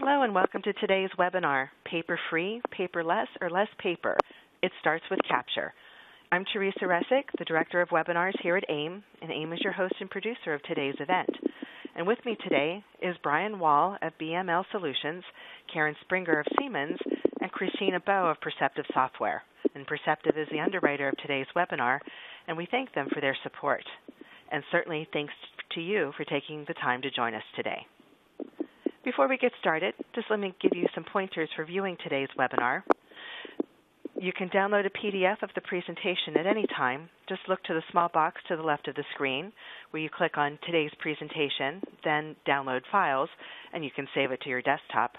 Hello and welcome to today's webinar, Paper-Free, Paperless, or Less Paper. It starts with Capture. I'm Teresa Resick, the Director of Webinars here at AIIM, and AIIM is your host and producer of today's event. And with me today is Brian Wall of BML Solutions, Karin Springer of Siemens, and Christina Bowe of Perceptive Software. And Perceptive is the underwriter of today's webinar, and we thank them for their support. And certainly thanks to you for taking the time to join us today. Before we get started, just let me give you some pointers for viewing today's webinar. You can download a PDF of the presentation at any time. Just look to the small box to the left of the screen where you click on today's presentation, then download files, and you can save it to your desktop.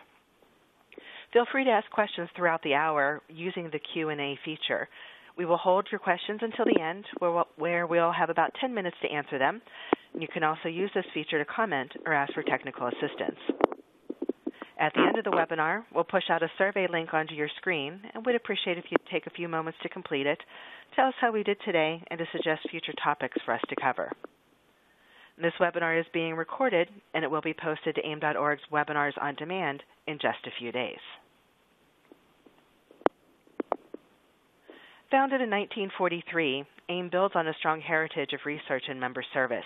Feel free to ask questions throughout the hour using the Q&A feature. We will hold your questions until the end, where we'll have about 10 minutes to answer them. You can also use this feature to comment or ask for technical assistance. At the end of the webinar, we'll push out a survey link onto your screen, and we'd appreciate if you'd take a few moments to complete it, tell us how we did today, and to suggest future topics for us to cover. This webinar is being recorded, and it will be posted to AIIM.org's Webinars on Demand in just a few days. Founded in 1943, AIIM builds on a strong heritage of research and member service.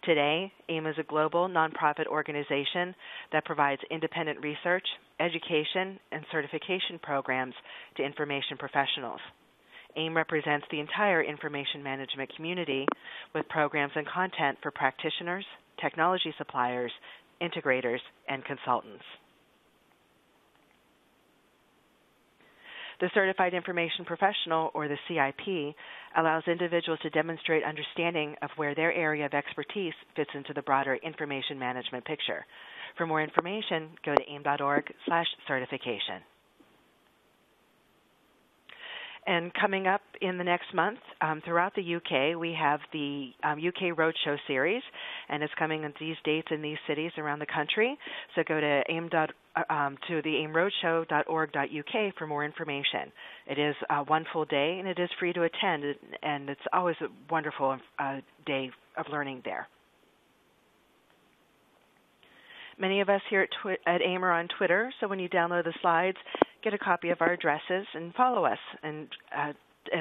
Today, AIIM is a global nonprofit organization that provides independent research, education, and certification programs to information professionals. AIIM represents the entire information management community with programs and content for practitioners, technology suppliers, integrators, and consultants. The Certified Information Professional, or the CIP, allows individuals to demonstrate understanding of where their area of expertise fits into the broader information management picture. For more information, go to AIIM.org/certification. And coming up in the next month, throughout the UK, we have the UK Roadshow series, and it's coming in these dates in these cities around the country. So go to the AIIMroadshow.org.uk for more information. It is one full day, and it is free to attend, and it's always a wonderful day of learning there. Many of us here at AIIM are on Twitter, so when you download the slides, get a copy of our addresses and follow us and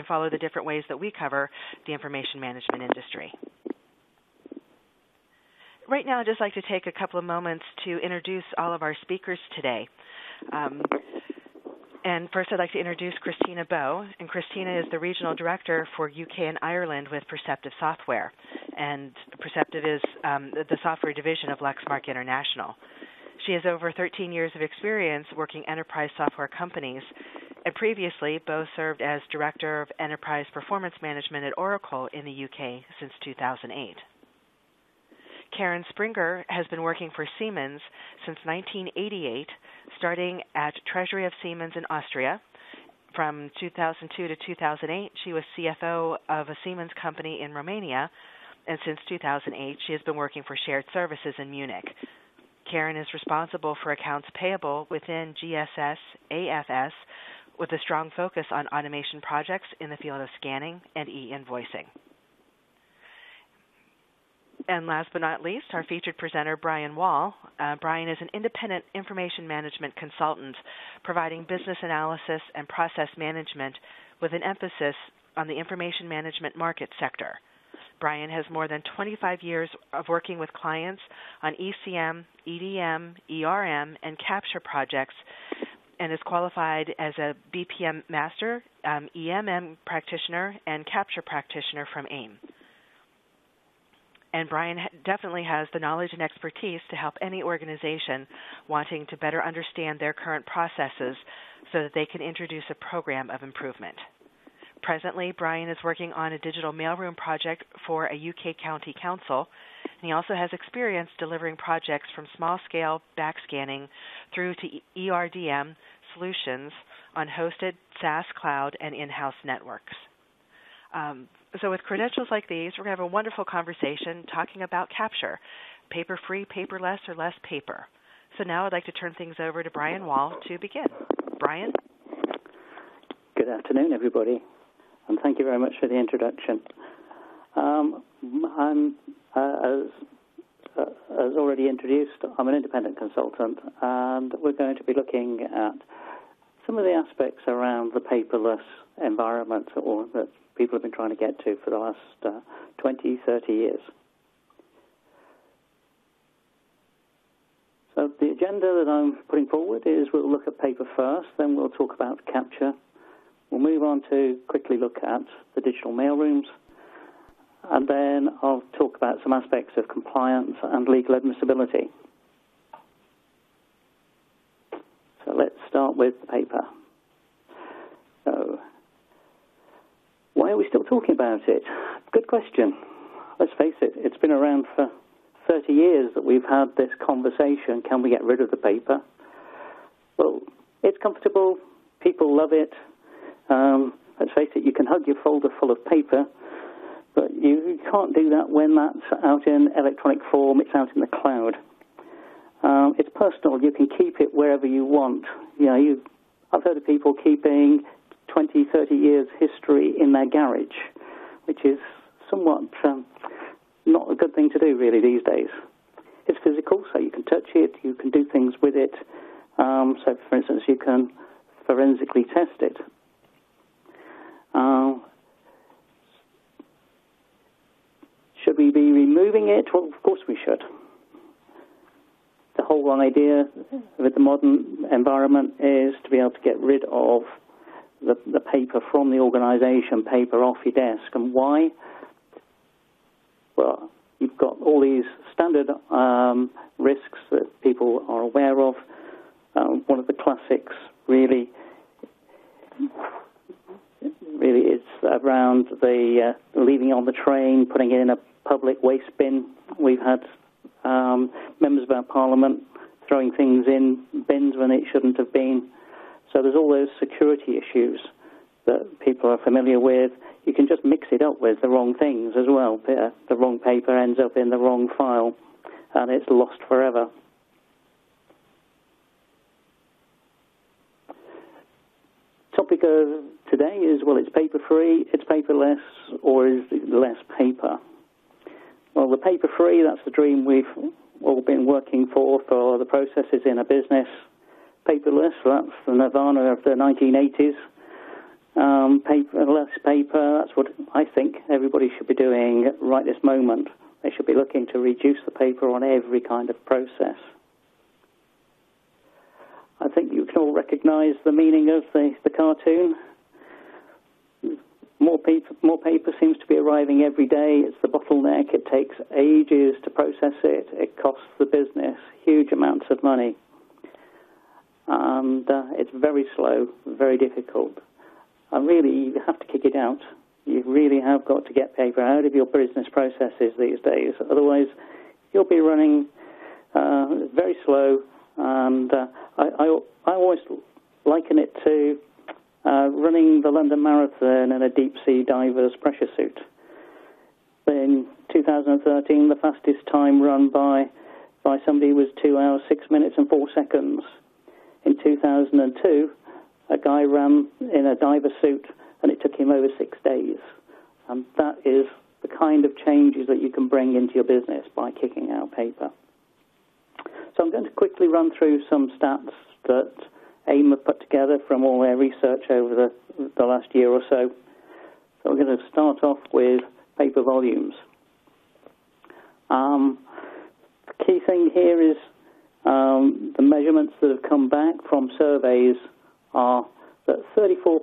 follow the different ways that we cover the information management industry. Right now, I'd just like to take a couple of moments to introduce all of our speakers today. And first, I'd like to introduce Christina Bowe. And Christina is the Regional Director for UK and Ireland with Perceptive Software. And Perceptive is the software division of Lexmark International. She has over 13 years of experience working enterprise software companies, and previously both served as Director of Enterprise Performance Management at Oracle in the UK since 2008. Karin Springer has been working for Siemens since 1988, starting at Treasury of Siemens in Austria. From 2002 to 2008, she was CFO of a Siemens company in Romania, and since 2008, she has been working for Shared Services in Munich. Karin is responsible for accounts payable within GSS AFS with a strong focus on automation projects in the field of scanning and e-invoicing. And last but not least, our featured presenter, Brian Wall. Brian is an independent information management consultant providing business analysis and process management with an emphasis on the information management market sector. Brian has more than 25 years of working with clients on ECM, EDM, ERM, and Capture projects, and is qualified as a BPM Master, EMM Practitioner, and Capture Practitioner from AIIM. And Brian definitely has the knowledge and expertise to help any organization wanting to better understand their current processes so that they can introduce a program of improvement. Presently, Brian is working on a digital mailroom project for a UK county council, and he also has experience delivering projects from small-scale backscanning through to ERDM solutions on hosted SaaS cloud and in-house networks. So with credentials like these, we're going to have a wonderful conversation talking about Capture, paper-free, paperless, or less paper. So now I'd like to turn things over to Brian Wall to begin. Brian? Good afternoon, everybody, and thank you very much for the introduction. I'm, as as already introduced, I'm an independent consultant, and we're going to be looking at some of the aspects around the paperless environment that people have been trying to get to for the last 20, 30 years. So the agenda that I'm putting forward is we'll look at paper first, then we'll talk about capture. We'll move on to quickly look at the digital mailrooms, and then I'll talk about some aspects of compliance and legal admissibility. So let's start with the paper. So, why are we still talking about it? Good question. Let's face it, it's been around for 30 years that we've had this conversation. Can we get rid of the paper? Well, it's comfortable. People love it. Let's face it, you can hug your folder full of paper, but you can't do that when that's out in electronic form. It's out in the cloud. It's personal. You can keep it wherever you want. I've heard of people keeping 20, 30 years history in their garage, which is somewhat not a good thing to do really these days. It's physical, so you can touch it, you can do things with it. So, for instance, you can forensically test it. Should we be removing it? Well, of course we should. The whole idea with the modern environment is to be able to get rid of the paper from the organisation, paper off your desk. And why? Well, you've got all these standard risks that people are aware of. One of the classics really is around the leaving on the train, putting it in a public waste bin. We've had members of our Parliament throwing things in bins when it shouldn't have been. So there's all those security issues that people are familiar with. You can just mix it up with the wrong things as well. The wrong paper ends up in the wrong file, and it's lost forever. Topic of today is, well, it's paper-free, it's paperless, or is it less paper? Well, the paper-free, that's the dream we've all been working for the processes in a business. Paperless, that's the nirvana of the 1980s. Less paper, that's what I think everybody should be doing right this moment. They should be looking to reduce the paper on every kind of process. I think you can all recognize the meaning of the cartoon. More paper seems to be arriving every day. It's the bottleneck. It takes ages to process it. It costs the business huge amounts of money. And it's very slow, very difficult. And really, you have to kick it out. You really have got to get paper out of your business processes these days. Otherwise, you'll be running very slow. And I always liken it to running the London Marathon in a deep-sea diver's pressure suit. In 2013, the fastest time run by somebody was 2 hours, 6 minutes and 4 seconds. In 2002, a guy ran in a diver suit, and it took him over 6 days. And that is the kind of changes that you can bring into your business by kicking out paper. So I'm going to quickly run through some stats that AIIM have put together from all their research over the last year or so. So we're going to start off with paper volumes. The key thing here is the measurements that have come back from surveys are that 34%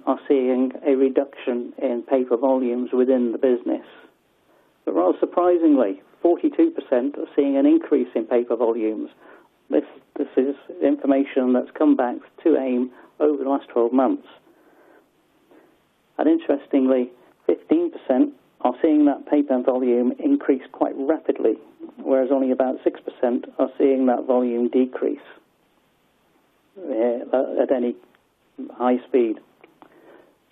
are seeing a reduction in paper volumes within the business. But rather surprisingly, 42% are seeing an increase in paper volumes. This is information that's come back to AIIM over the last 12 months. And interestingly, 15% are seeing that paper volume increase quite rapidly, whereas only about 6% are seeing that volume decrease at any high speed.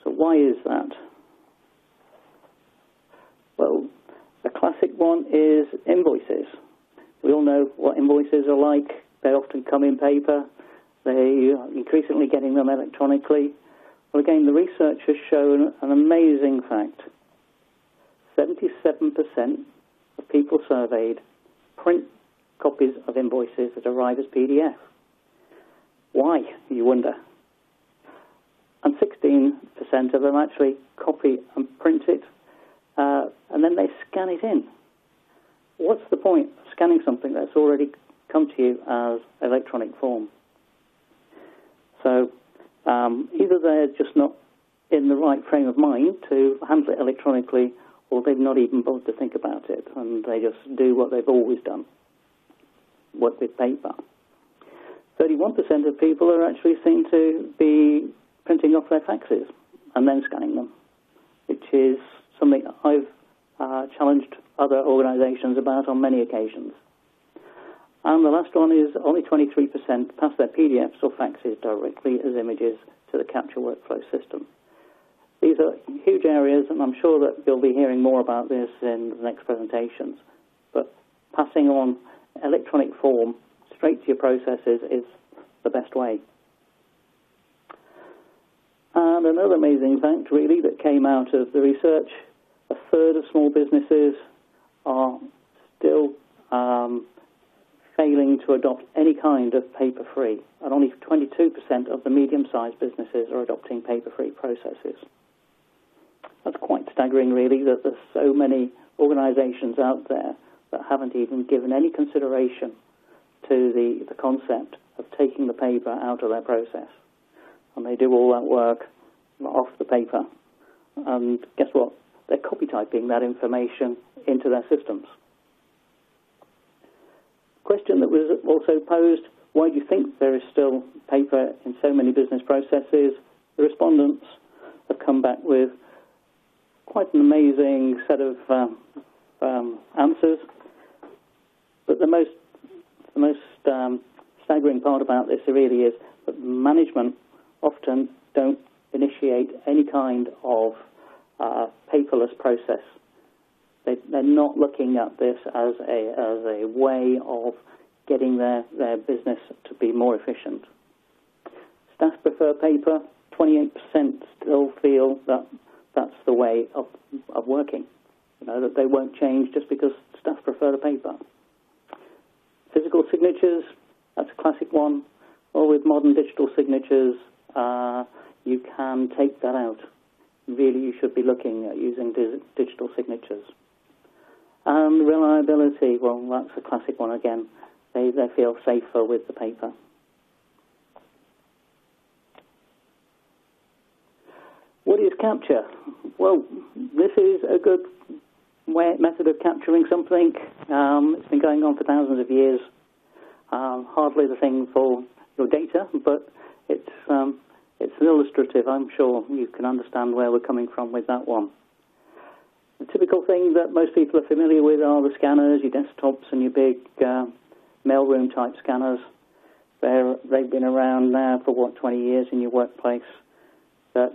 So why is that? Well, a classic one is invoices. We all know what invoices are like. They often come in paper. They are increasingly getting them electronically. Well, again, the research has shown an amazing fact. 77% of people surveyed print copies of invoices that arrive as PDF. Why, you wonder? And 16% of them actually copy and print it, and then they scan it in. What's the point of scanning something that's already come to you as electronic form? So either they're just not in the right frame of mind to handle it electronically, or they've not even bothered to think about it, and they just do what they've always done, work with paper. 31% of people are actually seen to be printing off their faxes and then scanning them, which is something I've challenged other organisations about on many occasions. And the last one is only 23% pass their PDFs or faxes directly as images to the capture workflow system. These are huge areas, and I'm sure that you'll be hearing more about this in the next presentations. But passing on electronic form straight to your processes is the best way. And another amazing fact, really, that came out of the research, a third of small businesses are still failing to adopt any kind of paper-free, and only 22% of the medium-sized businesses are adopting paper-free processes. That's quite staggering, really, that there's so many organisations out there that haven't even given any consideration to the concept of taking the paper out of their process. And they do all that work off the paper. And guess what? They're copy-typing that information into their systems. Question that was also posed, why do you think there is still paper in so many business processes? The respondents have come back with quite an amazing set of answers. But the most staggering part about this really is that management often don't initiate any kind of paperless process. They're not looking at this as a way of getting their business to be more efficient. Staff prefer paper. 28% still feel that that's the way of working. You know, that they won't change just because staff prefer the paper. Physical signatures, that's a classic one. Or with modern digital signatures, you can take that out. Really, you should be looking at using digital signatures. And reliability, well, that's a classic one again. They feel safer with the paper. What is capture? Well, this is a good method of capturing something. It's been going on for thousands of years. Hardly the thing for your data, but it's an illustrative. I'm sure you can understand where we're coming from with that one. The typical thing that most people are familiar with are the scanners, your desktops and your big mailroom type scanners. They've been around now for, 20 years in your workplace. That's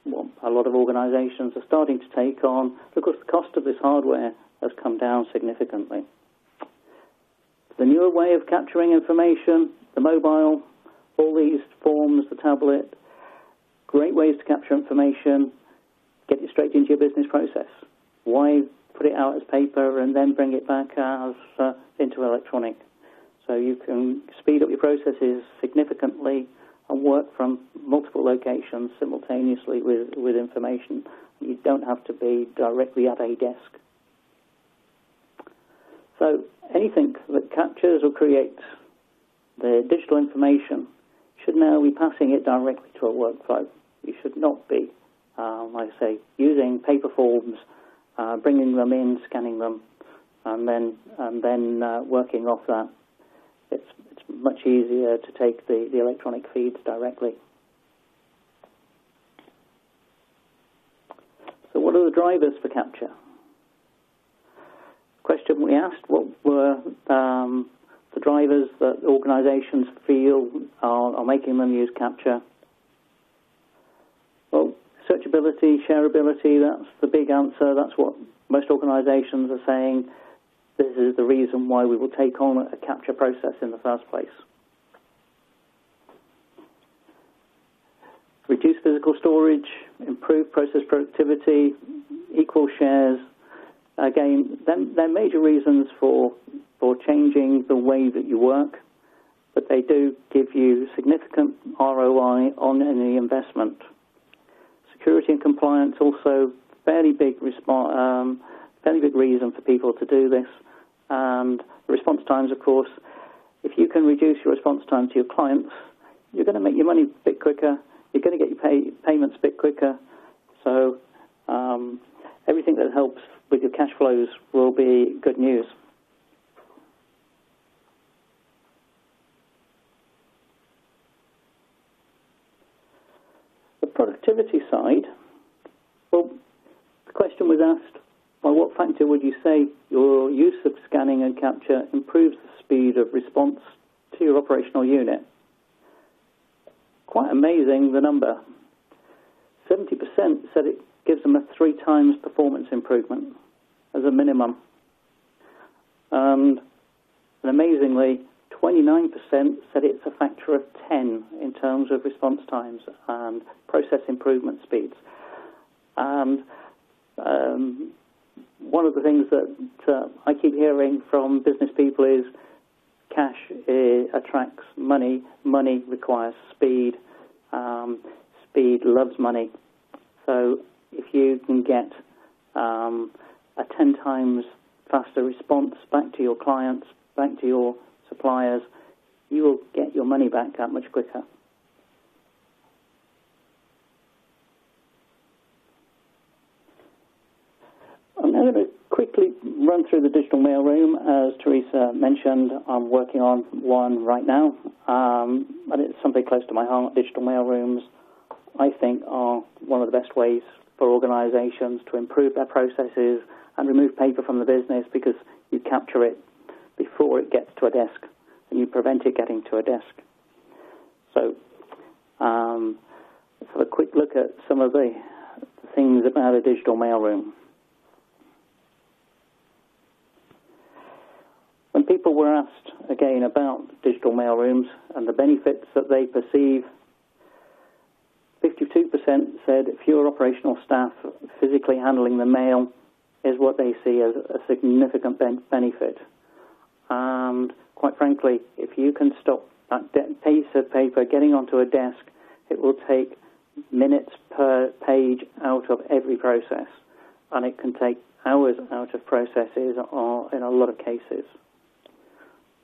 what a lot of organisations are starting to take on. Of course, the cost of this hardware has come down significantly. The newer way of capturing information, the mobile, all these forms, the tablet, great ways to capture information, get it straight into your business process. Why put it out as paper and then bring it back as into electronic? So you can speed up your processes significantly and work from multiple locations simultaneously with information. You don't have to be directly at a desk. So anything that captures or creates the digital information should now be passing it directly to a workflow. You should not be, like I say, using paper forms, bringing them in, scanning them, and then working off that. It's much easier to take the electronic feeds directly. So what are the drivers for capture? Question we asked, what were the drivers that organisations feel are making them use capture? Well, searchability, shareability, that's the big answer. That's what most organisations are saying. This is the reason why we will take on a capture process in the first place. Reduce physical storage, improve process productivity, equal shares, again, they're major reasons for changing the way that you work, but they do give you significant ROI on any investment. Security and compliance also fairly big reason for people to do this. And response times, of course, if you can reduce your response time to your clients, you're going to make your money a bit quicker. You're going to get your payments a bit quicker. So everything that helps with your cash flows will be good news. The productivity side, well, the question was asked, by what factor would you say your use of scanning and capture improves the speed of response to your operational unit? Quite amazing, the number. 70% said it gives them a 3 times performance improvement as a minimum. And amazingly, 29% said it's a factor of 10 in terms of response times and process improvement speeds. And one of the things that I keep hearing from business people is cash attracts money, money requires speed, speed loves money. So if you can get a 10 times faster response back to your clients, back to your suppliers, you will get your money back that much quicker. I'm now going to quickly run through the digital mailroom. As Teresa mentioned, I'm working on one right now, and it's something close to my heart. Digital mailrooms, I think, are one of the best ways for organizations to improve their processes and remove paper from the business, because you capture it before it gets to a desk and you prevent it getting to a desk. So let's have a quick look at some of the things about a digital mailroom. When people were asked, again, about digital mailrooms and the benefits that they perceive, 52% said fewer operational staff physically handling the mail is what they see as a significant benefit. And quite frankly, if you can stop that piece of paper getting onto a desk, it will take minutes per page out of every process, and it can take hours out of processes in a lot of cases.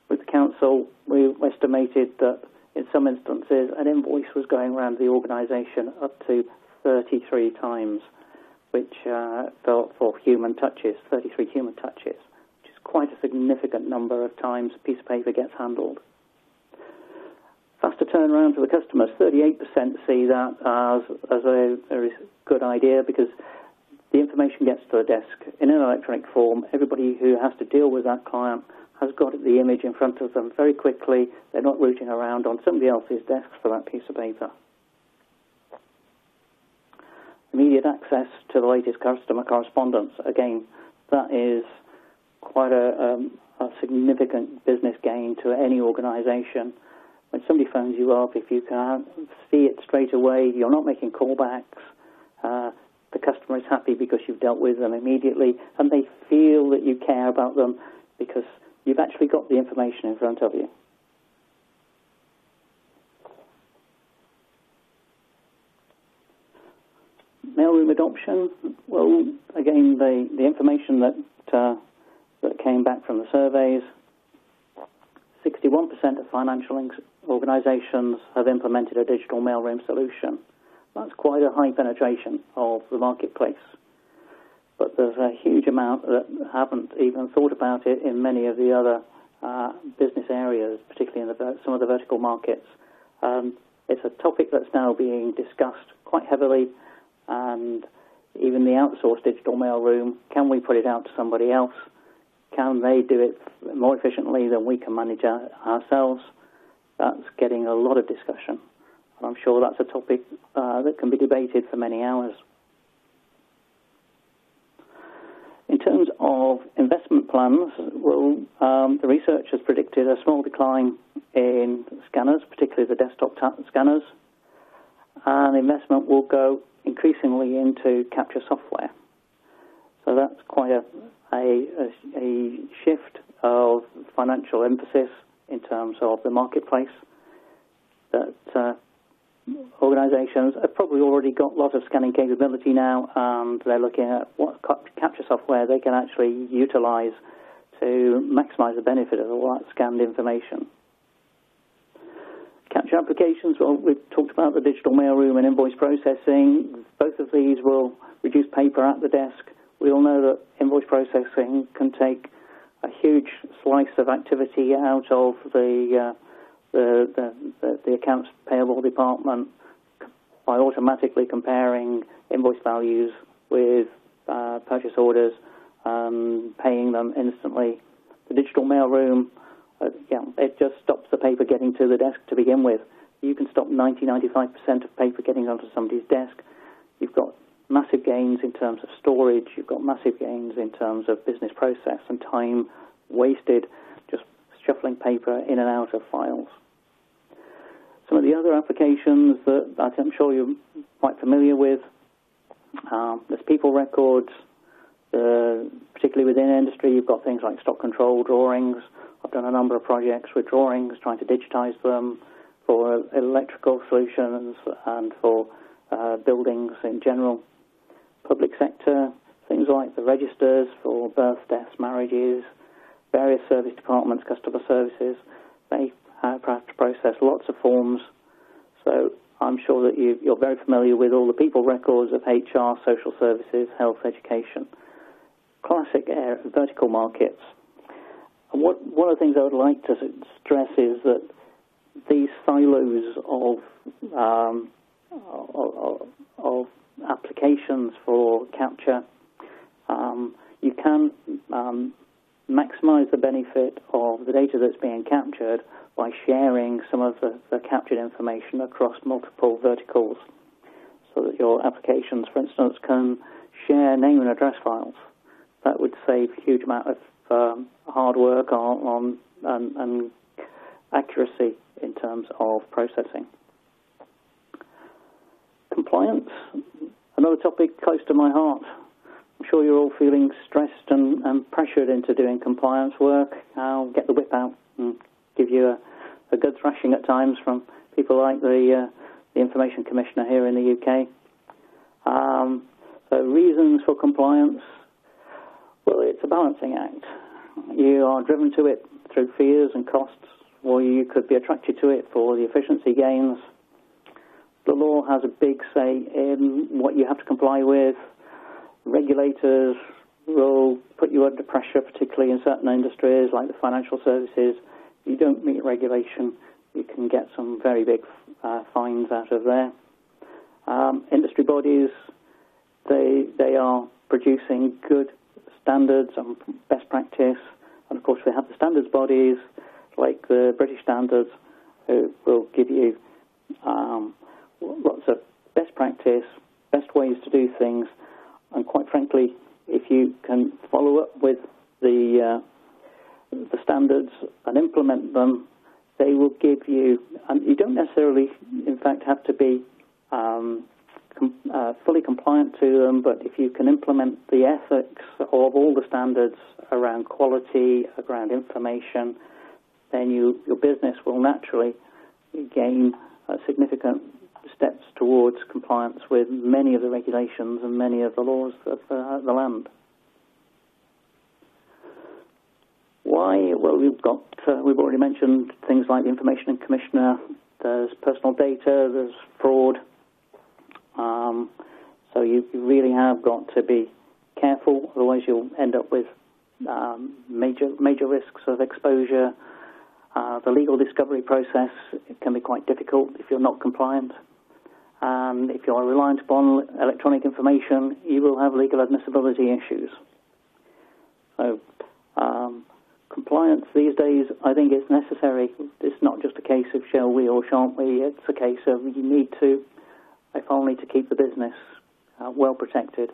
With the council, we estimated that in some instances an invoice was going around the organisation up to 33 times, which for human touches, 33 human touches, which is quite a significant number of times a piece of paper gets handled. Faster turnaround to the customers, 38% see that as a very good idea, because the information gets to a desk in an electronic form. Everybody who has to deal with that client has got the image in front of them very quickly. They're not rooting around on somebody else's desk for that piece of paper. Immediate access to the latest customer correspondence. Again, that is quite a significant business gain to any organisation. When somebody phones you up, if you can see it straight away, you're not making callbacks, the customer is happy because you've dealt with them immediately, and they feel that you care about them because you've actually got the information in front of you. Mailroom adoption, well, again, the information that came back from the surveys, 61% of financial organisations have implemented a digital mailroom solution. That's quite a high penetration of the marketplace. But there's a huge amount that haven't even thought about it in many of the other business areas, particularly in some of the vertical markets. It's a topic that's now being discussed quite heavily, and even the outsourced digital mailroom, can we put it out to somebody else? Can they do it more efficiently than we can manage ourselves? That's getting a lot of discussion. And I'm sure that's a topic that can be debated for many hours. In terms of investment plans, well, the research has predicted a small decline in scanners, particularly the desktop scanners, and investment will go increasingly into capture software. So that's quite a shift of financial emphasis in terms of the marketplace, that organizations have probably already got lots of scanning capability now, and they're looking at what capture software they can actually utilize to maximize the benefit of all that scanned information. Capture applications, well, we've talked about the digital mailroom and invoice processing. Both of these will reduce paper at the desk. We all know that invoice processing can take a huge slice of activity out of the accounts payable department by automatically comparing invoice values with purchase orders and paying them instantly. The digital mailroom, it just stops the paper getting to the desk to begin with. You can stop 90-95% of paper getting onto somebody's desk. You've got massive gains in terms of storage. You've got massive gains in terms of business process and time wasted just shuffling paper in and out of files. Some of the other applications that I'm sure you're quite familiar with, there's people records, particularly within industry. You've got things like stock control drawings. I've done a number of projects with drawings, trying to digitize them for electrical solutions and for buildings in general. Public sector, things like the registers for births, deaths, marriages, various service departments, customer services, they have to process lots of forms. So I'm sure that you're very familiar with all the people records of HR, social services, health, education. Classic vertical markets. And one of the things I would like to stress is that these silos of applications for capture, you can maximize the benefit of the data that's being captured by sharing some of the captured information across multiple verticals, so that your applications, for instance, can share name and address files. That would save a huge amount of hard work and accuracy in terms of processing. Compliance, another topic close to my heart. I'm sure you're all feeling stressed and pressured into doing compliance work. I'll get the whip out and give you a good thrashing at times from people like the Information Commissioner here in the UK. So reasons for compliance, well, it's a balancing act. You are driven to it through fears and costs, or you could be attracted to it for the efficiency gains. The law has a big say in what you have to comply with. Regulators will put you under pressure, particularly in certain industries like the financial services. If you don't meet regulation, you can get some very big fines out of there. Industry bodies, they are producing good standards and best practice. And of course, we have the standards bodies like the British Standards, who will give you lots of best practice, best ways to do things. And quite frankly, if you can follow up with the standards and implement them, they will give you, and you don't necessarily, in fact, have to be fully compliant to them, but if you can implement the ethics of all the standards around quality, around information, then your business will naturally gain significant steps towards compliance with many of the regulations and many of the laws of the land. Why? Well, we've already mentioned things like the Information Commissioner. There's personal data. There's fraud. So you really have got to be careful. Otherwise, you'll end up with major risks of exposure. The legal discovery process can be quite difficult if you're not compliant. And if you are reliant upon electronic information, you will have legal admissibility issues. So compliance these days, I think, is necessary. It's not just a case of shall we or shan't we. It's a case of you need to, if only to keep the business well protected.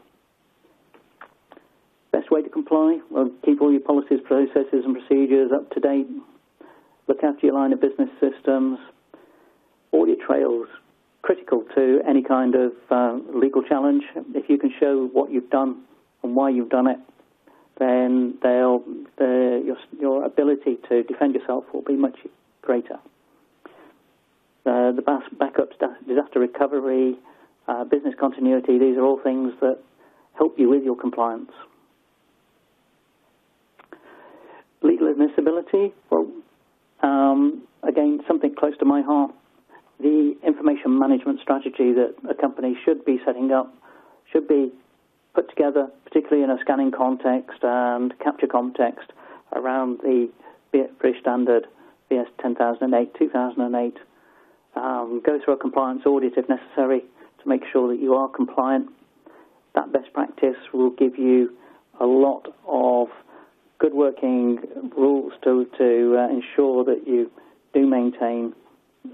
Best way to comply? Well, keep all your policies, processes and procedures up to date. Look after your line of business systems. Audit trails, critical to any kind of legal challenge. If you can show what you've done and why you've done it, then your ability to defend yourself will be much greater. The backup, disaster recovery, business continuity, these are all things that help you with your compliance. Legal admissibility, well, again, something close to my heart. The information management strategy that a company should be setting up should be put together, particularly in a scanning context and capture context, around the British Standard BS 10008, 2008. Go through a compliance audit if necessary to make sure that you are compliant. That best practice will give you a lot of good working rules to ensure that you do maintain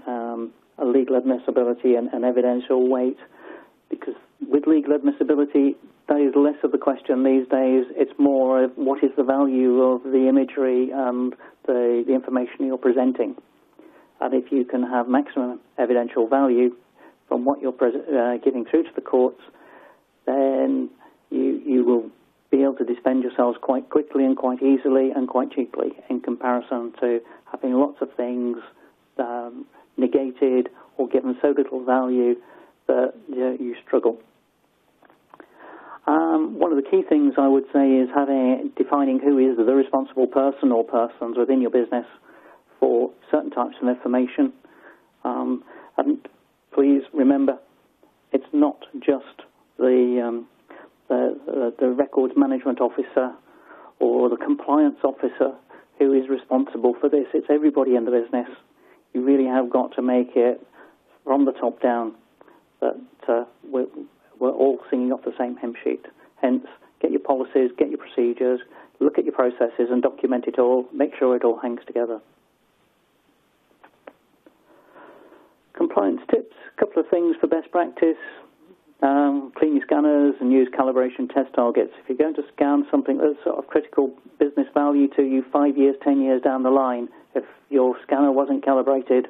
a legal admissibility and evidential weight, because with legal admissibility, that is less of the question these days. It's more of what is the value of the imagery and the information you're presenting. And if you can have maximum evidential value from what you're giving through to the courts, then you will be able to defend yourselves quite quickly and quite easily and quite cheaply in comparison to having lots of things negated or given so little value that you struggle. One of the key things I would say is defining who is the responsible person or persons within your business for certain types of information. And please remember, it's not just the records management officer or the compliance officer who is responsible for this. It's everybody in the business. You really have got to make it from the top down that we're all singing off the same hymn sheet. Hence, get your policies, get your procedures, look at your processes and document it all, make sure it all hangs together. Compliance tips, a couple of things for best practice. Clean your scanners and use calibration test targets. If you're going to scan something that's sort of critical business value to you 5 years, 10 years down the line, if your scanner wasn't calibrated,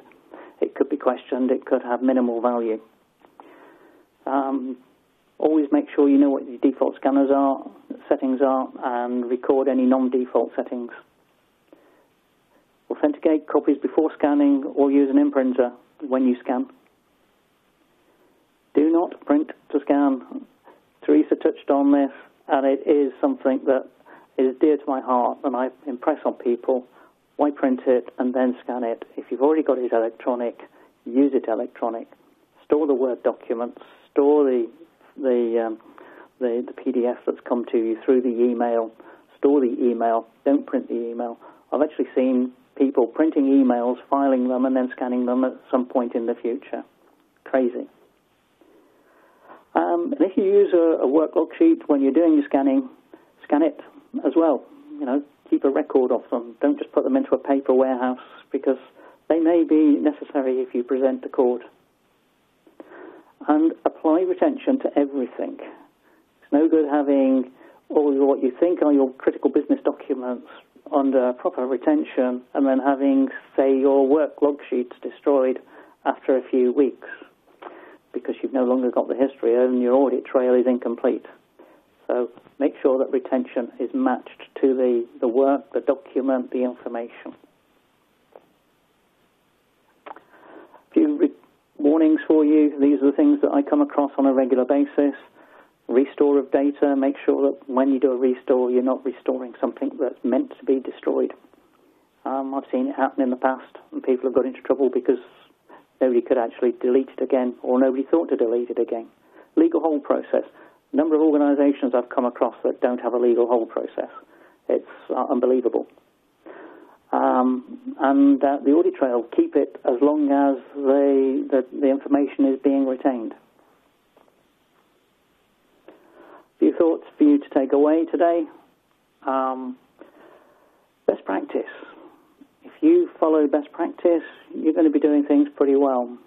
it could be questioned, it could have minimal value. Always make sure you know what your default settings are, and record any non-default settings. Authenticate copies before scanning or use an imprinter when you scan. Do not print to scan. Teresa touched on this, and it is something that is dear to my heart, and I impress on people. Why print it and then scan it? If you've already got it electronic, use it electronic. Store the Word documents. Store the PDF that's come to you through the email. Store the email. Don't print the email. I've actually seen people printing emails, filing them, and then scanning them at some point in the future. Crazy. And if you use a work log sheet when you're doing your scanning, scan it as well. Keep a record of them. Don't just put them into a paper warehouse, because they may be necessary if you present to court. And apply retention to everything. It's no good having all what you think are your critical business documents under proper retention and then having, say, your work log sheets destroyed after a few weeks because you've no longer got the history and your audit trail is incomplete. So make sure that retention is matched to the work, the document, the information. A few warnings for you. These are the things that I come across on a regular basis. Restore of data. Make sure that when you do a restore, you're not restoring something that's meant to be destroyed. I've seen it happen in the past, and people have got into trouble because nobody could actually delete it again, or nobody thought to delete it again. Legal hold process. A number of organisations I've come across that don't have a legal hold process. It's unbelievable. And the audit trail, keep it as long as the information is being retained. A few thoughts for you to take away today. Best practice. If you follow best practice, you're going to be doing things pretty well.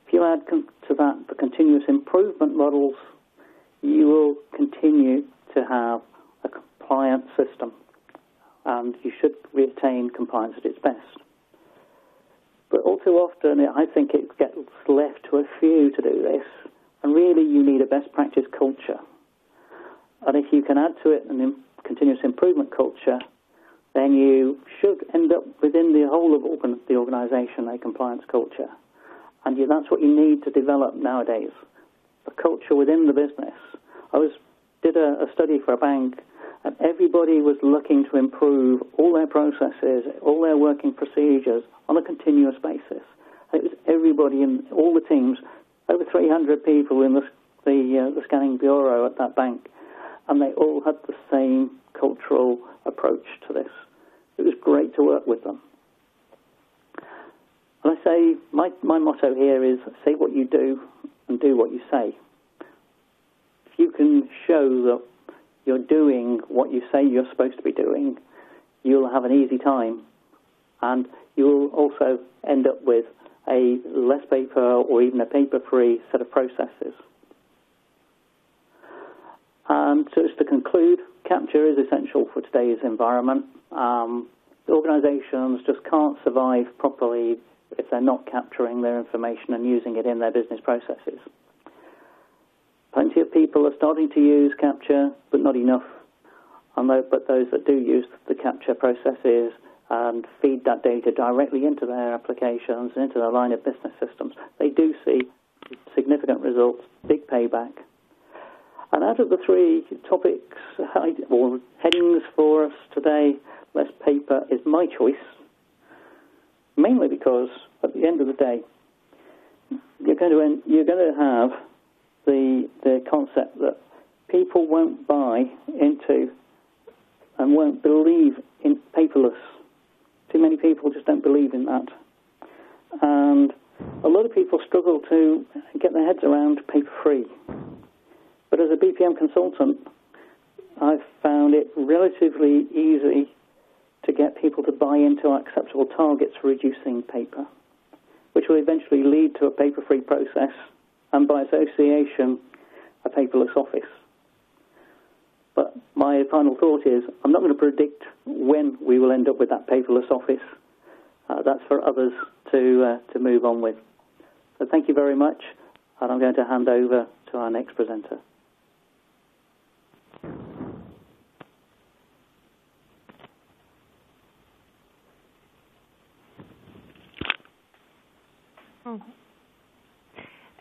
If you add to that the continuous improvement models, you will continue to have a compliant system, and you should retain compliance at its best. But all too often, I think it gets left to a few to do this, and really you need a best practice culture. And if you can add to it an continuous improvement culture, then you should end up within the whole of the organisation a compliance culture. And that's what you need to develop nowadays, a culture within the business. I did a study for a bank, and everybody was looking to improve all their processes, all their working procedures on a continuous basis. It was everybody in all the teams, over 300 people in the scanning bureau at that bank, and they all had the same cultural approach to this. It was great to work with them. And I say, my motto here is say what you do and do what you say. If you can show that you're doing what you say you're supposed to be doing, you'll have an easy time, and you'll also end up with a less paper or even a paper-free set of processes. And just to conclude, capture is essential for today's environment. Organisations just can't survive properly if they're not capturing their information and using it in their business processes. Plenty of people are starting to use capture, but not enough. But those that do use the capture processes and feed that data directly into their applications, into their line of business systems, they do see significant results, big payback. And out of the three topics or headings for us today, less paper is my choice, mainly because at the end of the day, you're going to have the concept that people won't buy into and won't believe in paperless. Too many people just don't believe in that. And a lot of people struggle to get their heads around paper-free. But as a BPM consultant, I've found it relatively easy to get people to buy into acceptable targets for reducing paper, which will eventually lead to a paper-free process and, by association, a paperless office. But my final thought is I'm not going to predict when we will end up with that paperless office. That's for others to move on with. So thank you very much, and I'm going to hand over to our next presenter.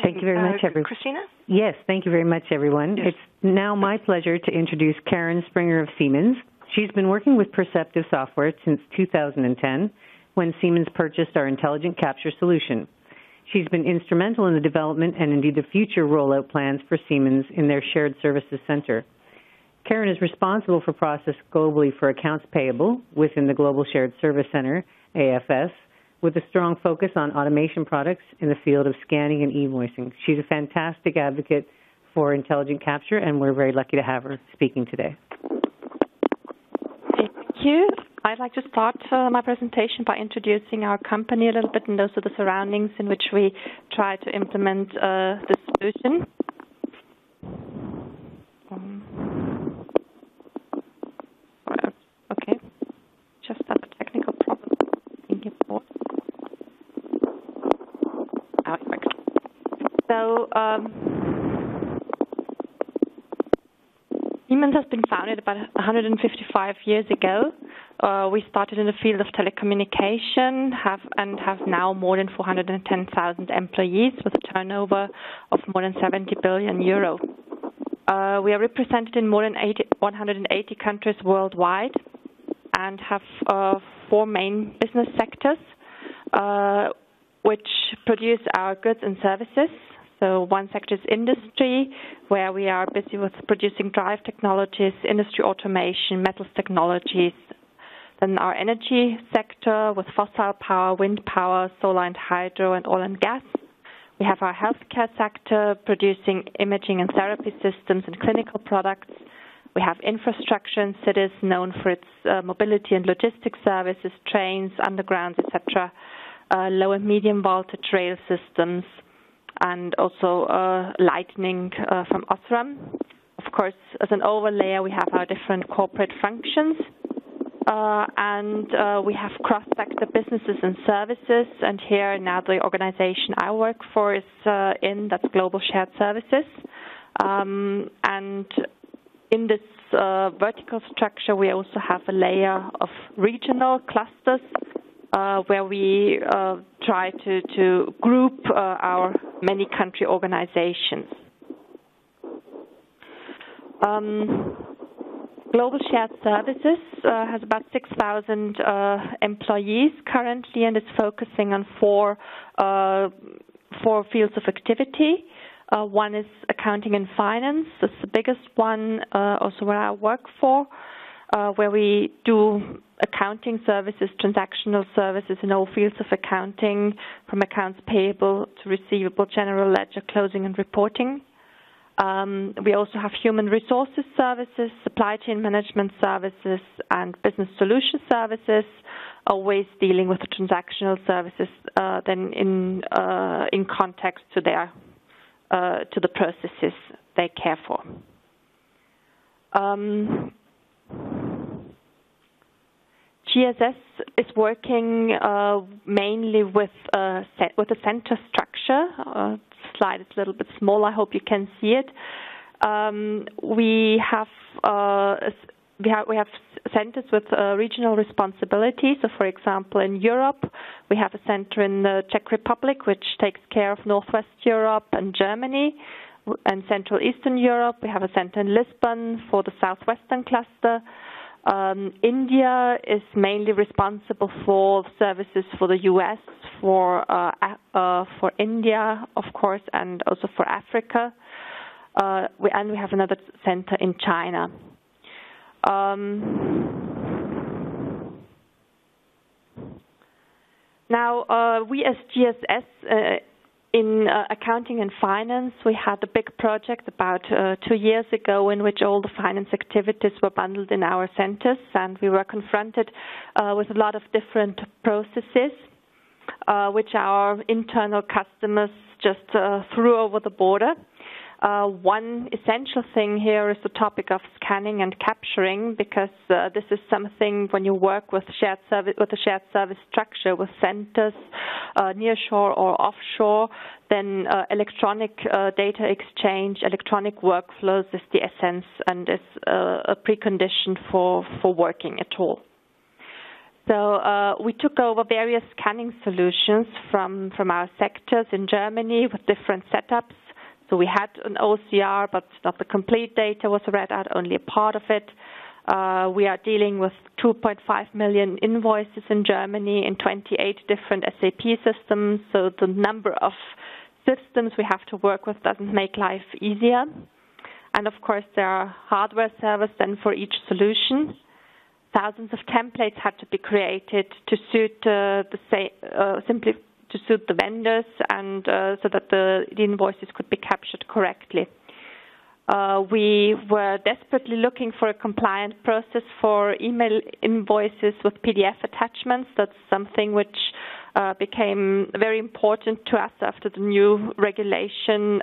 Thank you very much, everyone. Christina? Yes, thank you very much, everyone. Yes. It's now my pleasure to introduce Karin Springer of Siemens. She's been working with Perceptive software since 2010, when Siemens purchased our intelligent capture solution. She's been instrumental in the development and indeed the future rollout plans for Siemens in their shared services center. Karin is responsible for process globally for accounts payable within the Global Shared Service Center, AFS, with a strong focus on automation products in the field of scanning and invoicing. She's a fantastic advocate for intelligent capture, and we're very lucky to have her speaking today. Thank you. I'd like to start my presentation by introducing our company a little bit, and those are the surroundings in which we try to implement the solution. Okay, just have a technical problem in your board. Now it works. So, Siemens has been founded about 155 years ago. We started in the field of telecommunication and have now more than 410,000 employees with a turnover of more than 70 billion euro. We are represented in more than 180 countries worldwide and have four main business sectors which produce our goods and services. So one sector is industry, where we are busy with producing drive technologies, industry automation, metals technologies. Then our energy sector with fossil power, wind power, solar and hydro, and oil and gas. We have our healthcare sector producing imaging and therapy systems and clinical products. We have infrastructure in cities known for its mobility and logistics services, trains, undergrounds, etc., low and medium voltage rail systems, and also lightning from Osram. Of course, as an overlay, we have our different corporate functions. And we have cross-sector businesses and services, and here now the organization I work for is that's Global Shared Services. And in this vertical structure, we also have a layer of regional clusters where we try to group our many country organizations. Global Shared Services has about 6,000 employees currently, and is focusing on four fields of activity. One is accounting and finance. That's the biggest one, also where I work for, where we do accounting services, transactional services in all fields of accounting, from accounts payable to receivable, general ledger, closing and reporting. We also have human resources services, supply chain management services, and business solution services, always dealing with the transactional services then in context to their to the processes they care for. GSS is working mainly with a center structure. Slide is a little bit small. I hope you can see it. We have centers with regional responsibility. So, for example, in Europe, we have a center in the Czech Republic, which takes care of Northwest Europe and Germany. And Central Eastern Europe, we have a center in Lisbon for the Southwestern cluster. India is mainly responsible for services for the U.S., for India, of course, and also for Africa. And we have another center in China. Now, we as GSS in accounting and finance, we had a big project about 2 years ago in which all the finance activities were bundled in our centers, and we were confronted with a lot of different processes which our internal customers just threw over the border. One essential thing here is the topic of scanning and capturing, because this is something when you work with a shared service structure with centers nearshore or offshore, then electronic data exchange, electronic workflows is the essence and is a precondition for working at all. So we took over various scanning solutions from our sectors in Germany with different setups. So we had an OCR, but not the complete data was read out, only a part of it. We are dealing with 2.5 million invoices in Germany in 28 different SAP systems. So the number of systems we have to work with doesn't make life easier. And of course, there are hardware servers then for each solution. Thousands of templates had to be created to suit simply to suit the vendors and so that the invoices could be captured correctly. We were desperately looking for a compliant process for email invoices with PDF attachments. That's something which became very important to us after the new regulation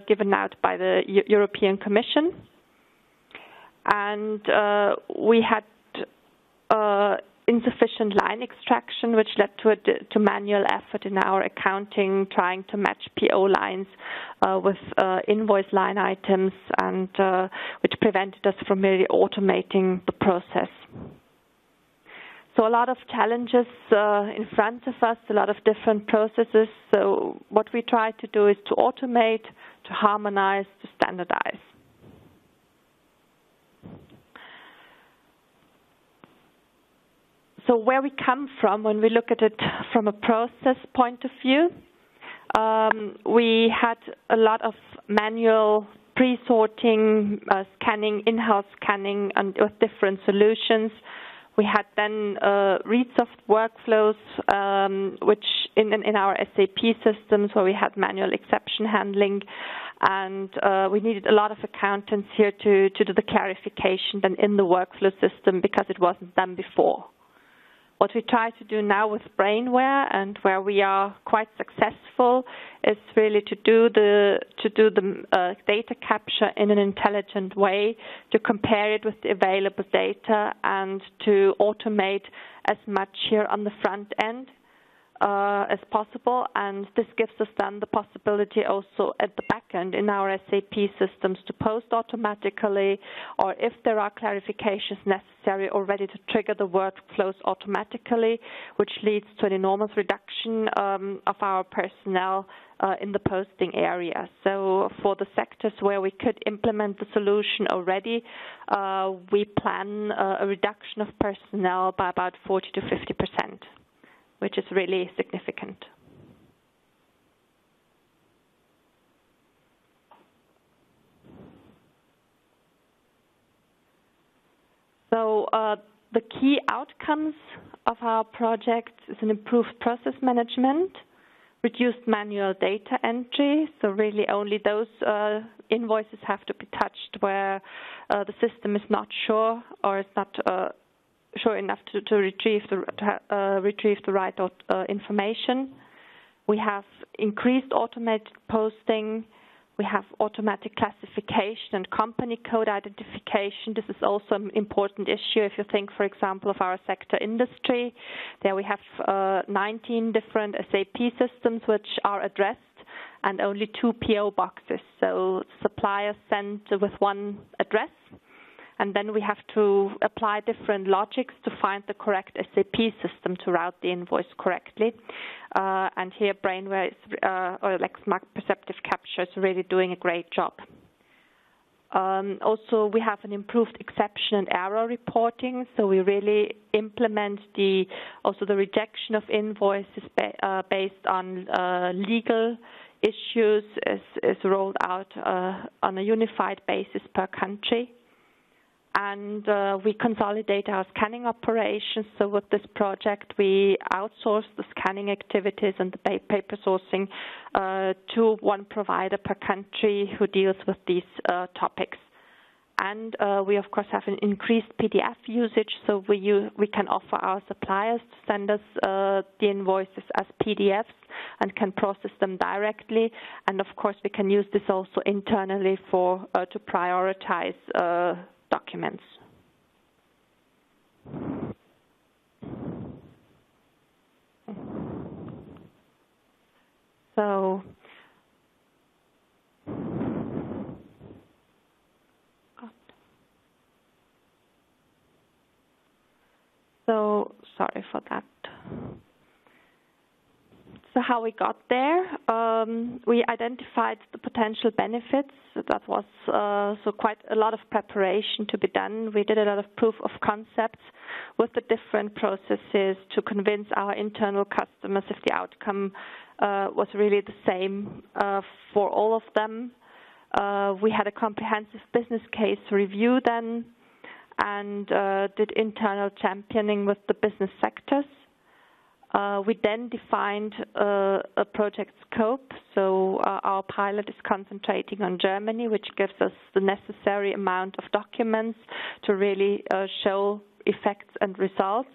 given out by the European Commission. And we had insufficient line extraction, which led to manual effort in our accounting, trying to match PO lines with invoice line items, and which prevented us from really automating the process. So a lot of challenges in front of us, a lot of different processes. So what we try to do is to automate, to harmonize, to standardize. So where we come from when we look at it from a process point of view, we had a lot of manual pre-sorting, scanning, in-house scanning, and with different solutions. We had then Readsoft workflows, which in our SAP systems where we had manual exception handling, and we needed a lot of accountants here to do the clarification then in the workflow system because it wasn't done before. What we try to do now with Brainware, and where we are quite successful, is really to do the data capture in an intelligent way, to compare it with the available data, and to automate as much here on the front end. as possible, and this gives us then the possibility also at the back end in our SAP systems to post automatically, or if there are clarifications necessary, already to trigger the workflows automatically, which leads to an enormous reduction of our personnel in the posting area. So for the sectors where we could implement the solution already, we plan a reduction of personnel by about 40 to 50%. Which is really significant. So the key outcomes of our project is an improved process management, reduced manual data entry, so really only those invoices have to be touched where the system is not sure or is not sure enough to retrieve the right information. We have increased automated posting. We have automatic classification and company code identification. This is also an important issue if you think, for example, of our sector industry. There we have 19 different SAP systems which are addressed and only 2 PO boxes. So suppliers sent with one address. And then we have to apply different logics to find the correct SAP system to route the invoice correctly. And here Brainware or Lexmark Perceptive Capture is really doing a great job. Also, we have an improved exception and error reporting. So we really implement the rejection of invoices based on legal issues is rolled out on a unified basis per country. And we consolidate our scanning operations. So with this project, we outsource the scanning activities and the paper sourcing to one provider per country who deals with these topics. And we, of course, have an increased PDF usage, so we can offer our suppliers to send us the invoices as PDFs and can process them directly. And, of course, we can use this also internally to prioritize documents. So sorry for that. So how we got there, we identified the potential benefits. That was so quite a lot of preparation to be done. We did a lot of proof of concepts with the different processes to convince our internal customers if the outcome was really the same for all of them. We had a comprehensive business case review then and did internal championing with the business sectors. We then defined a project scope, so our pilot is concentrating on Germany, which gives us the necessary amount of documents to really show effects and results.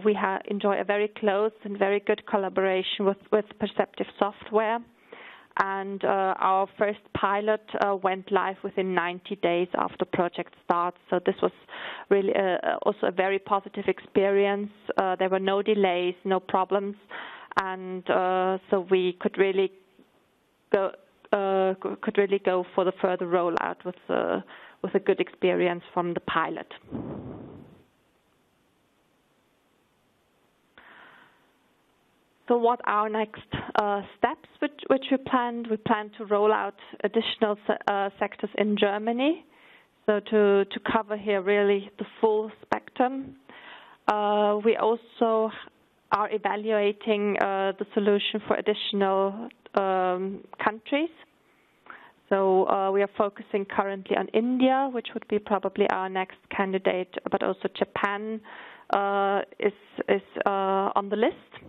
We enjoy a very close and very good collaboration with Perceptive Software, and our first pilot went live within 90 days after project start. So this was really also a very positive experience. There were no delays, no problems, and so we could really go for the further rollout with a good experience from the pilot. So what are our next steps which we planned? We plan to roll out additional sectors in Germany, so to cover here really the full spectrum. We also are evaluating the solution for additional countries. So we are focusing currently on India, which would be probably our next candidate, but also Japan is on the list.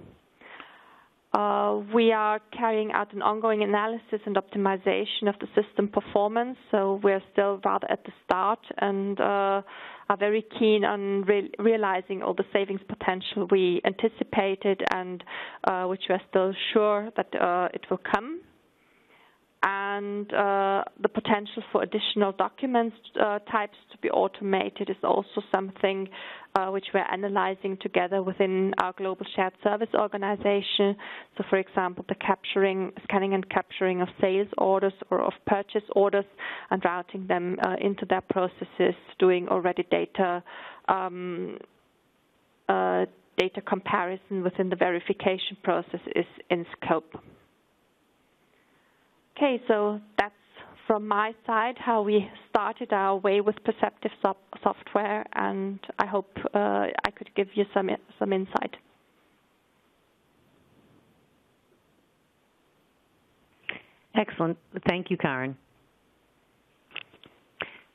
We are carrying out an ongoing analysis and optimization of the system performance, so we're still rather at the start and are very keen on realizing all the savings potential we anticipated and which we are still sure that it will come. And the potential for additional document types to be automated is also something which we're analyzing together within our global shared service organization. So, for example, the scanning and capturing of sales orders or of purchase orders and routing them into their processes, doing already data comparison within the verification process is in scope. Okay, so that's from my side how we started our way with Perceptive software, and I hope I could give you some insight. Excellent. Thank you, Karin.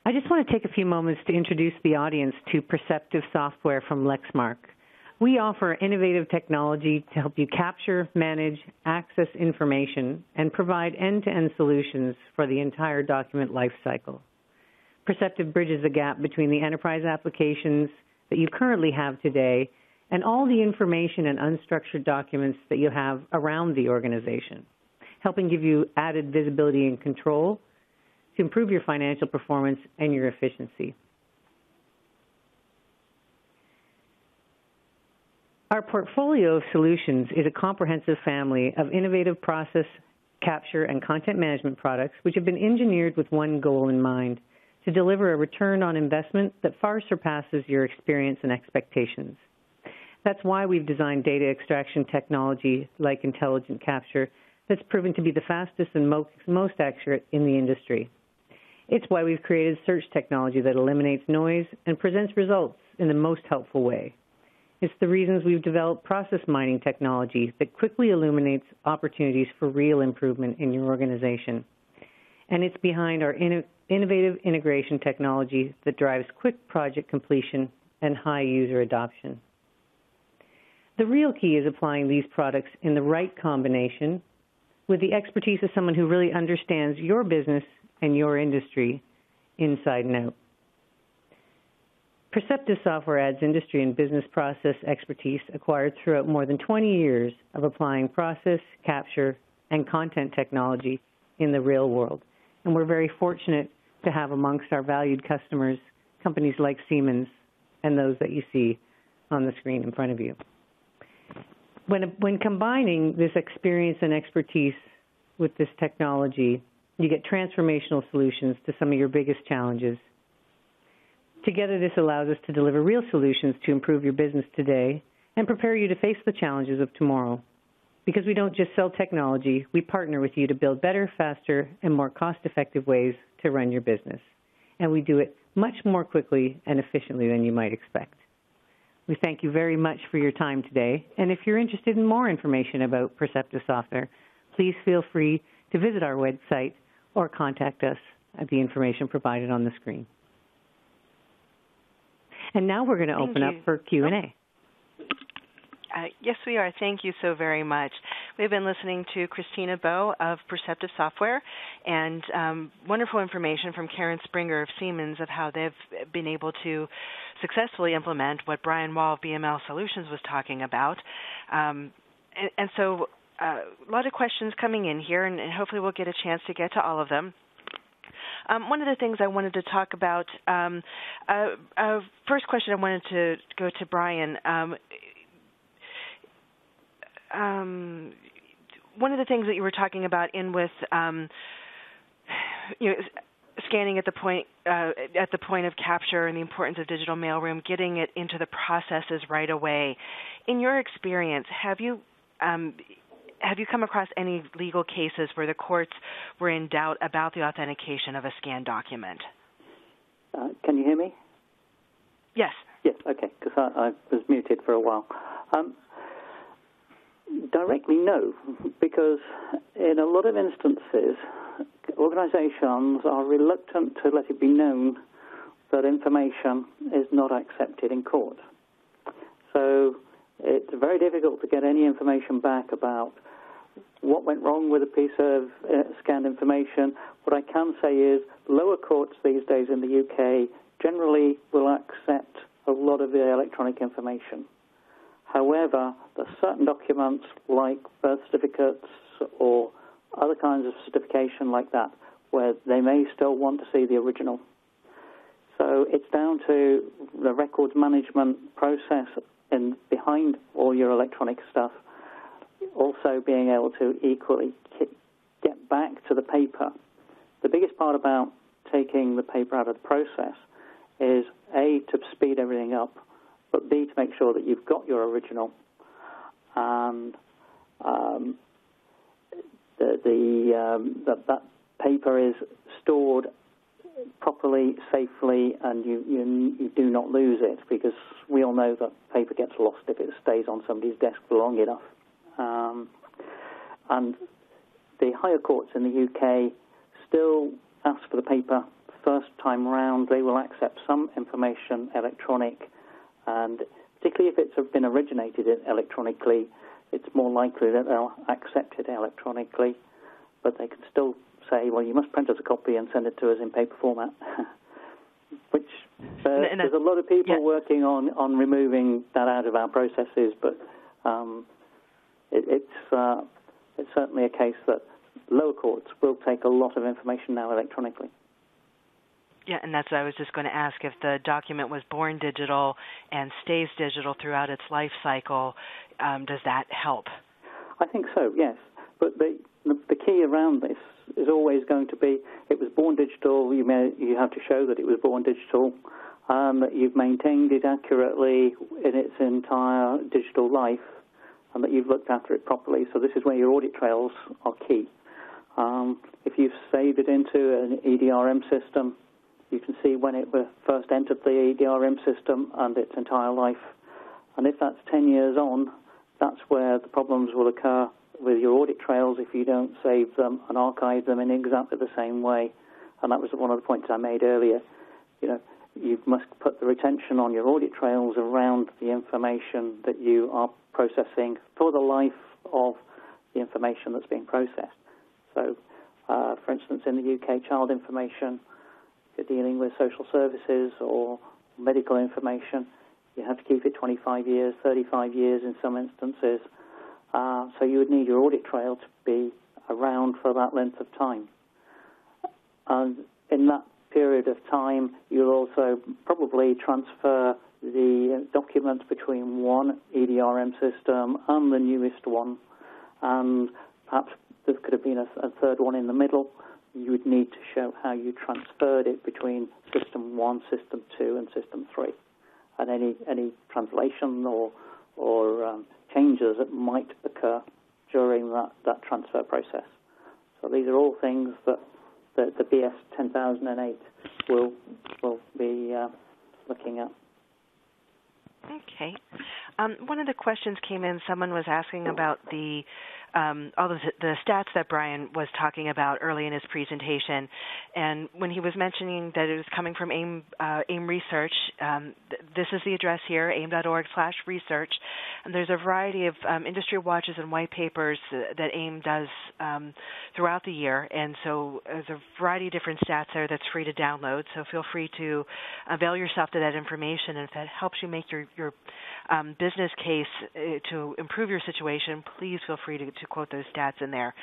I just want to take a few moments to introduce the audience to Perceptive software from Lexmark. We offer innovative technology to help you capture, manage, access information, and provide end-to-end solutions for the entire document lifecycle. Perceptive bridges the gap between the enterprise applications that you currently have today and all the information and unstructured documents that you have around the organization, helping give you added visibility and control to improve your financial performance and your efficiency. Our portfolio of solutions is a comprehensive family of innovative process, capture, and content management products which have been engineered with one goal in mind, to deliver a return on investment that far surpasses your experience and expectations. That's why we've designed data extraction technology like Intelligent Capture that's proven to be the fastest and most accurate in the industry. It's why we've created search technology that eliminates noise and presents results in the most helpful way. It's the reasons we've developed process mining technology that quickly illuminates opportunities for real improvement in your organization. And it's behind our innovative integration technology that drives quick project completion and high user adoption. The real key is applying these products in the right combination with the expertise of someone who really understands your business and your industry inside and out. Perceptive software adds industry and business process expertise acquired throughout more than 20 years of applying process, capture, and content technology in the real world. And we're very fortunate to have amongst our valued customers companies like Siemens and those that you see on the screen in front of you. When combining this experience and expertise with this technology, you get transformational solutions to some of your biggest challenges. Together, this allows us to deliver real solutions to improve your business today and prepare you to face the challenges of tomorrow. Because we don't just sell technology, we partner with you to build better, faster, and more cost-effective ways to run your business. And we do it much more quickly and efficiently than you might expect. We thank you very much for your time today. And if you're interested in more information about Perceptive software, please feel free to visit our website or contact us at the information provided on the screen. And now we're going to open up for Q&A. Yes, we are. Thank you so very much. We've been listening to Christina Bow of Perceptive Software and wonderful information from Karin Springer of Siemens of how they've been able to successfully implement what Brian Wall of BML Solutions was talking about. And so a lot of questions coming in here, and hopefully we'll get a chance to get to all of them. One of the things I wanted to talk about, first question I wanted to go to Brian. One of the things that you were talking about with scanning at the point of capture and the importance of digital mailroom, getting it into the processes right away. In your experience, have you come across any legal cases where the courts were in doubt about the authentication of a scanned document? Can you hear me? Yes. Yes, okay, because I was muted for a while. Directly, no, because in a lot of instances, organizations are reluctant to let it be known that information is not accepted in court. So it's very difficult to get any information back about what went wrong with a piece of scanned information. What I can say is lower courts these days in the UK generally will accept a lot of the electronic information. However, there are certain documents like birth certificates or other kinds of certification like that, where they may still want to see the original. So it's down to the records management process and behind all your electronic stuff, also being able to equally get back to the paper. The biggest part about taking the paper out of the process is, A, to speed everything up, but B, to make sure that you've got your original. And that paper is stored properly, safely, and you do not lose it, because we all know that paper gets lost if it stays on somebody's desk for long enough. And the higher courts in the UK still ask for the paper first time round. They will accept some information electronic, and particularly if it's been originated electronically, it's more likely that they'll accept it electronically, but they can still say, well, you must print us a copy and send it to us in paper format, which there's a lot of people working on removing that out of our processes, but it's certainly a case that lower courts will take a lot of information now electronically. Yeah, and that's what I was just going to ask. If the document was born digital and stays digital throughout its life cycle, does that help? I think so, yes. But the key around this is always going to be, it was born digital, you have to show that it was born digital, that you've maintained it accurately in its entire digital life, and that you've looked after it properly. So this is where your audit trails are key. If you've saved it into an EDRM system, you can see when it first entered the EDRM system and its entire life. And if that's 10 years on, that's where the problems will occur with your audit trails if you don't save them and archive them in exactly the same way. And that was one of the points I made earlier. You must put the retention on your audit trails around the information that you are processing for the life of the information that's being processed. So, for instance, in the UK, child information, if you're dealing with social services or medical information, you have to keep it 25 years, 35 years in some instances. So you would need your audit trail to be around for that length of time. And in that period of time, you'll also probably transfer the documents between one EDRM system and the newest one, and perhaps there could have been a third one in the middle. You would need to show how you transferred it between System 1, System 2, and System 3, and any translation or changes that might occur during that transfer process. So these are all things that the BS 10008 will be looking at. Okay. One of the questions came in. Someone was asking about all the stats that Brian was talking about early in his presentation, and when he was mentioning that it was coming from AIIM Research, this is the address here, aim.org/research, and there's a variety of industry watches and white papers that AIIM does throughout the year, and so there's a variety of different stats there that's free to download, so feel free to avail yourself to that information, and if that helps you make your business case to improve your situation, please feel free to quote those stats in there.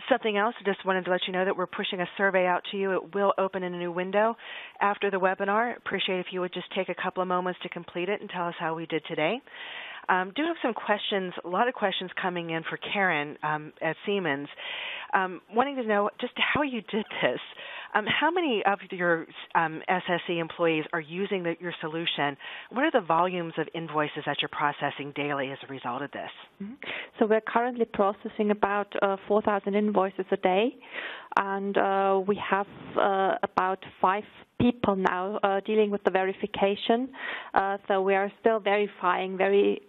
Something else, just wanted to let you know that we're pushing a survey out to you. It will open in a new window after the webinar. Appreciate if you would just take a couple of moments to complete it and tell us how we did today. Do have some questions, a lot of questions coming in for Karin at Siemens, wanting to know just how you did this. How many of your SSE employees are using your solution? What are the volumes of invoices that you're processing daily as a result of this? Mm-hmm. So we're currently processing about 4,000 invoices a day, and we have about 5 people now dealing with the verification. So we are still verifying very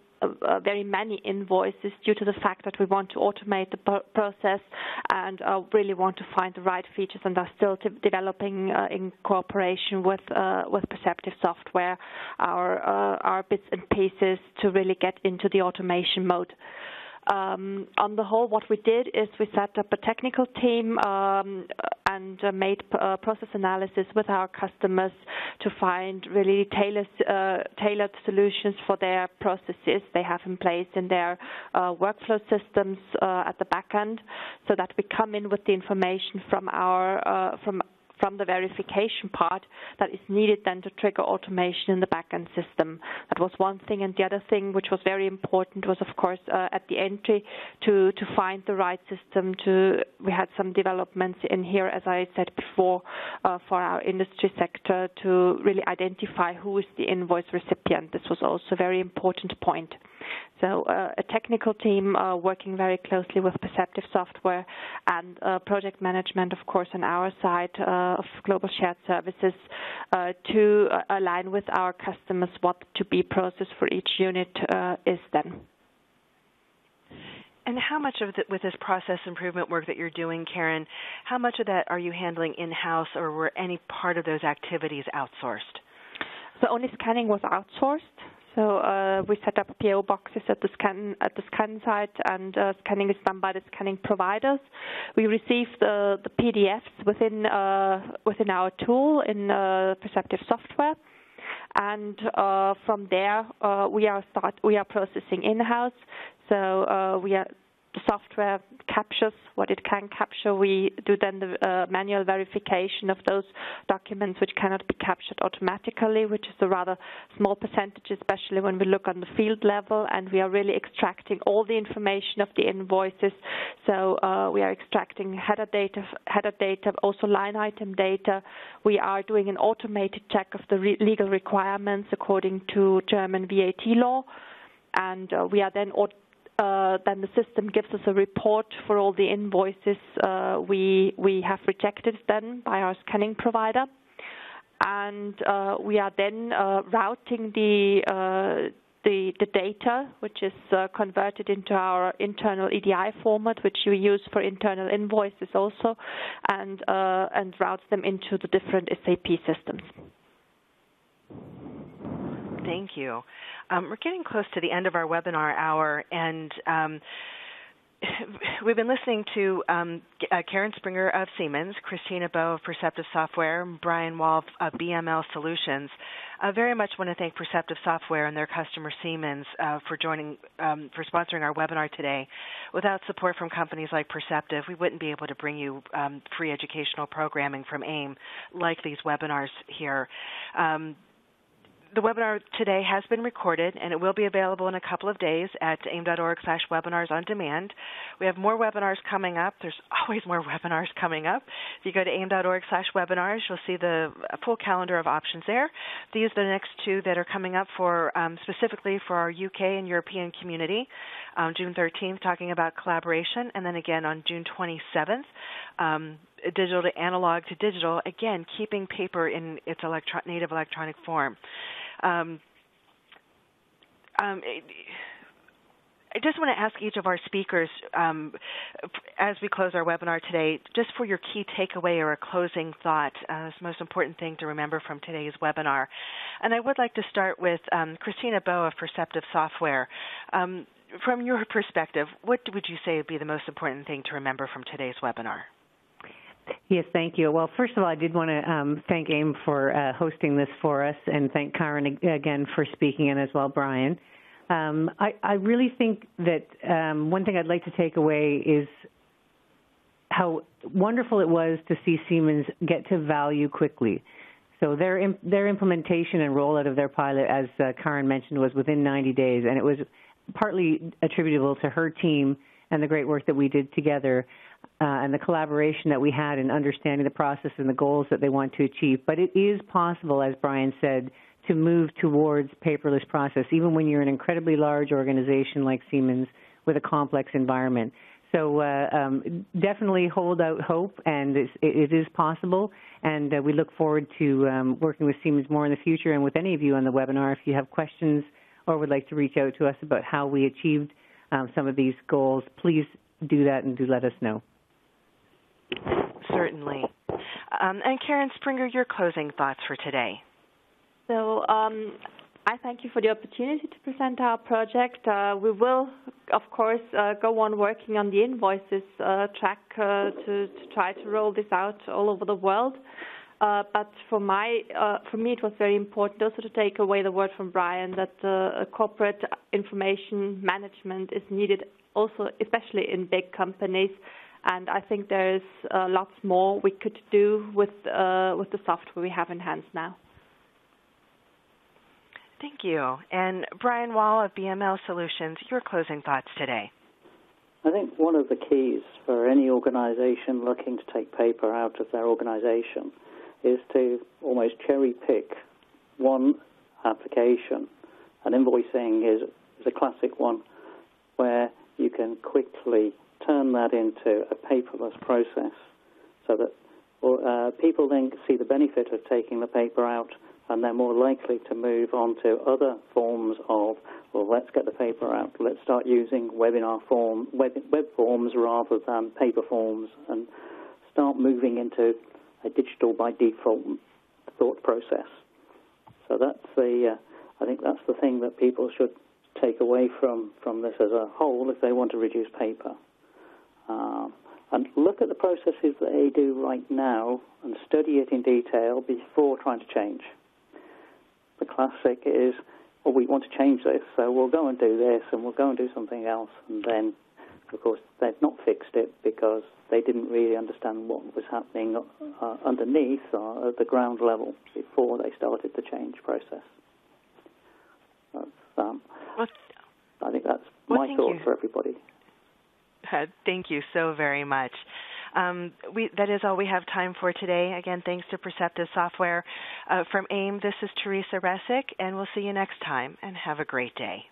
many invoices due to the fact that we want to automate the process and really want to find the right features, and are still developing in cooperation with Perceptive Software our bits and pieces to really get into the automation mode. On the whole, what we did is we set up a technical team and made process analysis with our customers to find really tailored solutions for their processes they have in place in their workflow systems at the back end, so that we come in with the information from our from the verification part that is needed then to trigger automation in the back-end system. That was one thing, and the other thing, which was very important, was of course at the entry to find the right system. We had some developments in here, as I said before, for our industry sector to really identify who is the invoice recipient. This was also a very important point. So a technical team working very closely with Perceptive Software and project management, of course, on our side of Global Shared Services to align with our customers what to be processed for each unit is then. And how much of with this process improvement work that you're doing, Karin, how much of that are you handling in-house, or were any part of those activities outsourced? So only scanning was outsourced. So we set up PO boxes at the scan site, and scanning is done by the scanning providers. We receive the PDFs within our tool in Perceptive Software, and from there we are processing in-house. So the software captures what it can capture. We do then the manual verification of those documents which cannot be captured automatically, which is a rather small percentage, especially when we look on the field level, and we are really extracting all the information of the invoices. So we are extracting header data, also line item data. We are doing an automated check of the legal requirements according to German VAT law, and we are then the system gives us a report for all the invoices we have rejected then by our scanning provider, and we are then routing the data, which is converted into our internal EDI format, which we use for internal invoices also, and routes them into the different SAP systems. Thank you. We're getting close to the end of our webinar hour, and we've been listening to Karin Springer of Siemens, Christina Bow of Perceptive Software, and Brian Wolf of BML Solutions. I very much want to thank Perceptive Software and their customer Siemens for sponsoring our webinar today. Without support from companies like Perceptive, we wouldn't be able to bring you free educational programming from AIIM like these webinars here. The webinar today has been recorded, and it will be available in a couple of days at aim.org/webinars on demand. We have more webinars coming up. There's always more webinars coming up. If you go to aim.org/webinars, you'll see the full calendar of options there. These are the next two that are coming up for specifically for our UK and European community. June 13th, talking about collaboration, and then again on June 27th, digital to analog to digital, again, keeping paper in its native electronic form. I just want to ask each of our speakers, as we close our webinar today, just for your key takeaway or a closing thought, it's the most important thing to remember from today's webinar. And I would like to start with Christina Bow of Perceptive Software. From your perspective, what would you say would be the most important thing to remember from today's webinar? Yes, thank you. Well, first of all, I did want to thank AIM for hosting this for us, and thank Karin again for speaking, and as well Brian. I really think that one thing I'd like to take away is how wonderful it was to see Siemens get to value quickly. So their implementation and rollout of their pilot, as Karin mentioned, was within 90 days, and it was partly attributable to her team and the great work that we did together and the collaboration that we had in understanding the process and the goals that they want to achieve. But it is possible, as Brian said, to move towards paperless process, even when you're an incredibly large organization like Siemens with a complex environment. So definitely hold out hope, and it is possible, and we look forward to working with Siemens more in the future, and with any of you on the webinar. If you have questions or would like to reach out to us about how we achieved some of these goals, please do that and do let us know. Certainly. And Karin Springer, your closing thoughts for today. So I thank you for the opportunity to present our project. We will, of course, go on working on the Invoices track to try to roll this out all over the world. But for me, it was very important also to take away the word from Brian that corporate information management is needed also, especially in big companies. And I think there's lots more we could do with the software we have in hands now. Thank you. And Brian Wall of BML Solutions, your closing thoughts today. I think one of the keys for any organization looking to take paper out of their organization is to almost cherry pick one application. And invoicing is a classic one where you can quickly turn that into a paperless process so that people then see the benefit of taking the paper out, and they're more likely to move on to other forms of, well, let's get the paper out. Let's start using web forms rather than paper forms, and start moving into a digital by default thought process. So that's I think that's the thing that people should take away from this as a whole if they want to reduce paper. And look at the processes that they do right now and study it in detail before trying to change. The classic is, well, we want to change this, so we'll go and do this, and we'll go and do something else. And then, of course, they've not fixed it because they didn't really understand what was happening underneath or at the ground level before they started the change process. I think that's my thought for everybody. Thank you so very much. That is all we have time for today. Again, thanks to Perceptive Software. From AIIM, this is Teresa Resick, and we'll see you next time, and have a great day.